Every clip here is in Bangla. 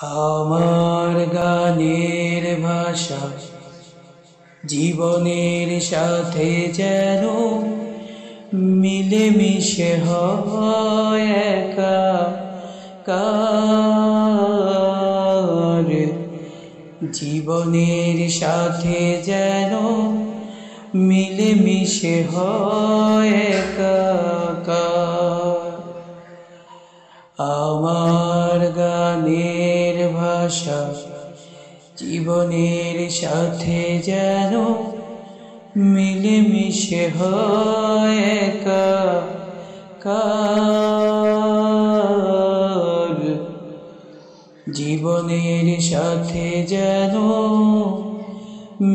আমার গানের ভাষা জীবনের সাথে যেন মিলেমিশে হয় একাকার। জীবনের সাথে যেন মিলেমিশে হয় একাকার। আমার গানের ভাষা জীবনের সাথে যেন মিলেমিশে হয় একাকার। জীবনের সাথে যেন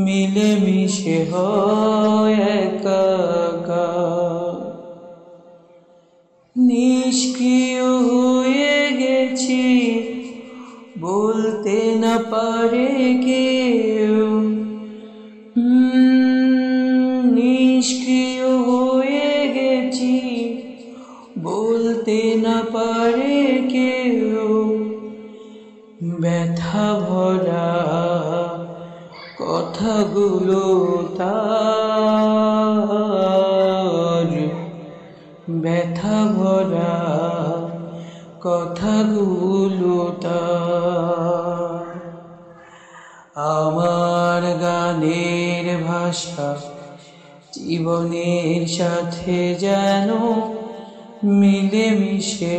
মিলেমিশে হয় একাকার। নিষ্ক্রিয় হয়ে গেছি বলতে না পারে কেউ, নিষ্ক্রিয় হয়ে গেছি বলতে না পারে কেউ। ব্যথা ভরা কথাগুলো তার, ব্যথা ভরা কথাগুলো তার। আমার গানের ভাষা জীবনের সাথে যেন মিলেমিশে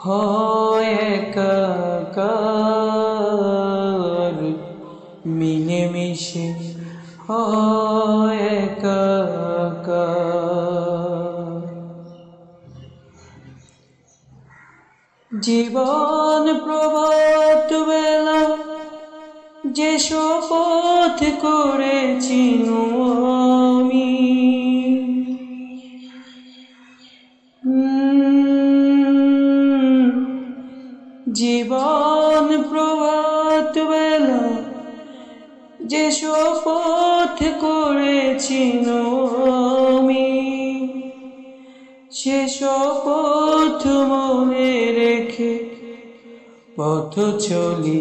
হয় একাকার। মিলেমিশে হয় একাকার। জীবন প্রভাত বেলা যে শপথ করেছি আমি, জীবন প্রভাত বেলা যে শপথ করেছি আমি, সে শপথ মনে রেখে পথ চলি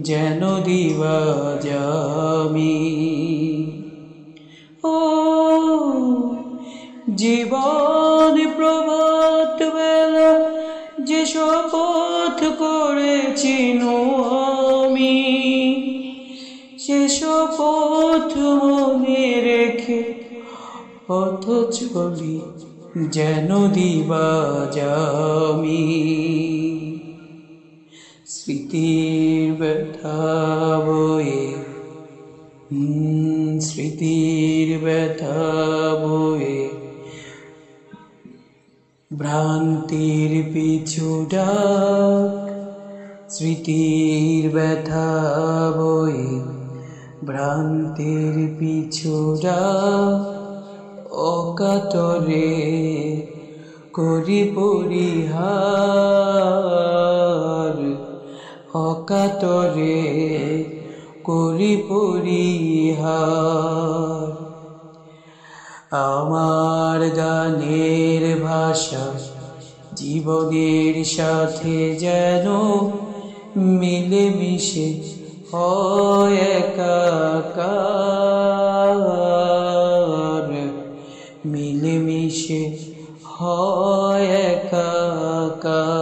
যেন দিবাজামি। ও জীবন প্রভাত বেলা যে শপথ করেছি আমি, সে শপথ মনে রেখে পথ চলি যেন দিবাজামি। স্মৃতির ব্যথা বয়ে, স্মৃতির ব্যথা বয়ে ভ্রান্তির পিছু ডাক, স্মৃতির ব্যথা বয়ে ভ্রান্তির পিছু ডাক। অকাতরে করি পরিহার, অকাতরে করি পরিহার। আমার গানের ভাষা জীবনের সাথে যেন মিলেমিশে হয় একাকার। মিলেমিশে হয় একাকার।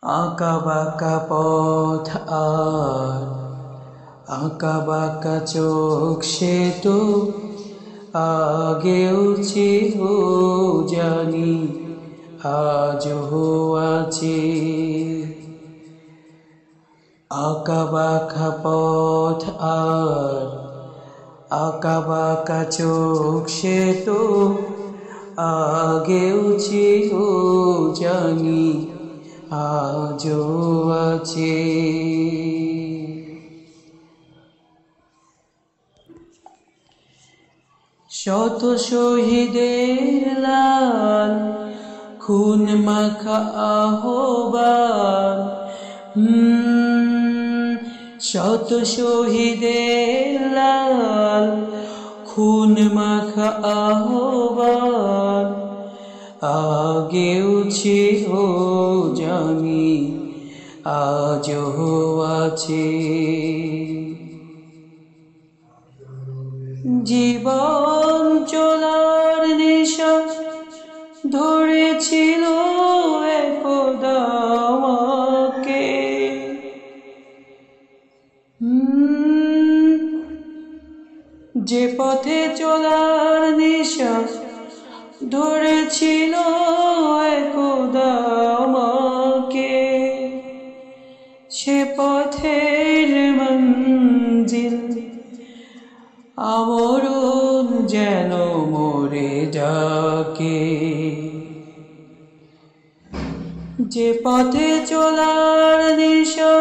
আঁকা বাঁকা পথ আর আঁকা বাঁকা চোখ সে তো আগেও ছিল জানি, আজও আছে। আঁকা বাঁকা পথ আর আঁকা বাঁকা চোখ সে তো আগেও ছিল জানি, আজও আছে। শত শহীদের লাল খুন মাখা আহ্বান, শত শহীদের লাল খুন মাখা আহ্বান, আগেও ছিল ও জানি আজও আছে। জীবন চলার নেশা ধরেছিল একদা আমাকে, যে পথে চলার নেশা ধরেছিল একদা আমাকে, সে পথের মঞ্জিল আমরণ যেন মোরে ডাকে। যে পথে চলার নেশা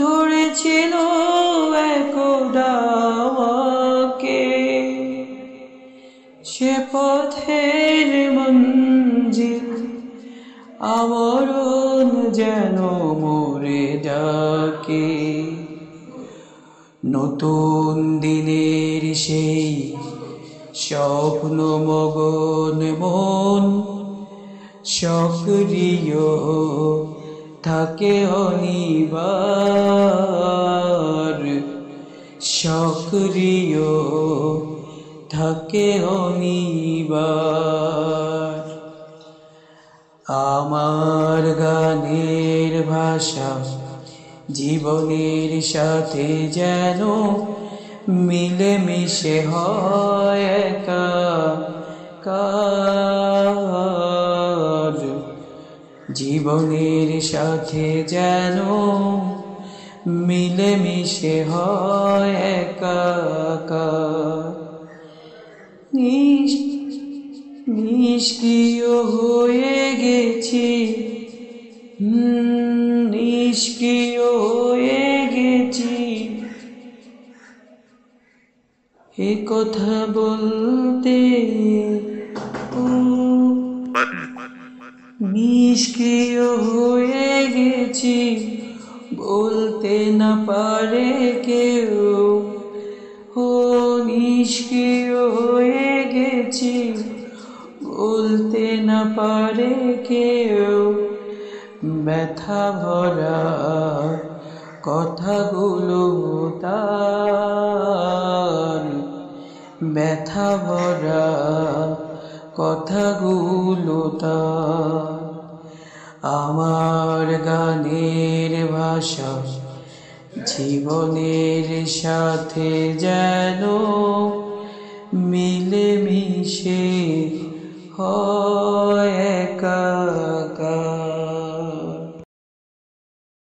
ধরেছিল একদা আমাকে, সে পথের মঞ্জিল আমরণ যেন মোরে ডাকে। নতুন দিনের সেই স্বপ্ন মগন মন সক্রিয় থাকে অনিবার, সক্রিয় থাকে অনিবার। আমার গানের ভাষা জীবনের সাথে যেন মিলেমিশে হয় একাকার, জীবনের সাথে যেন মিলেমিশে হয় একাকার। নিষ্ক্রিয় হয়ে গেছি, নিষ্ক্রিয় হয়ে গেছি, এ কথা বলতে নিষ্ক্রিয় হয়ে গেছি, বলতে না পারে কেউ। ও নিষ্ক্রিয় হয়ে গেছি, বলতে না পারে কেউ। ব্যথা ভরা কথাগুলো তার, ব্যথা ভরা কথাগুলো তার। আমার গানের ভাষা জীবনের সাথে যেন মিলেমিশে হয় একাকার।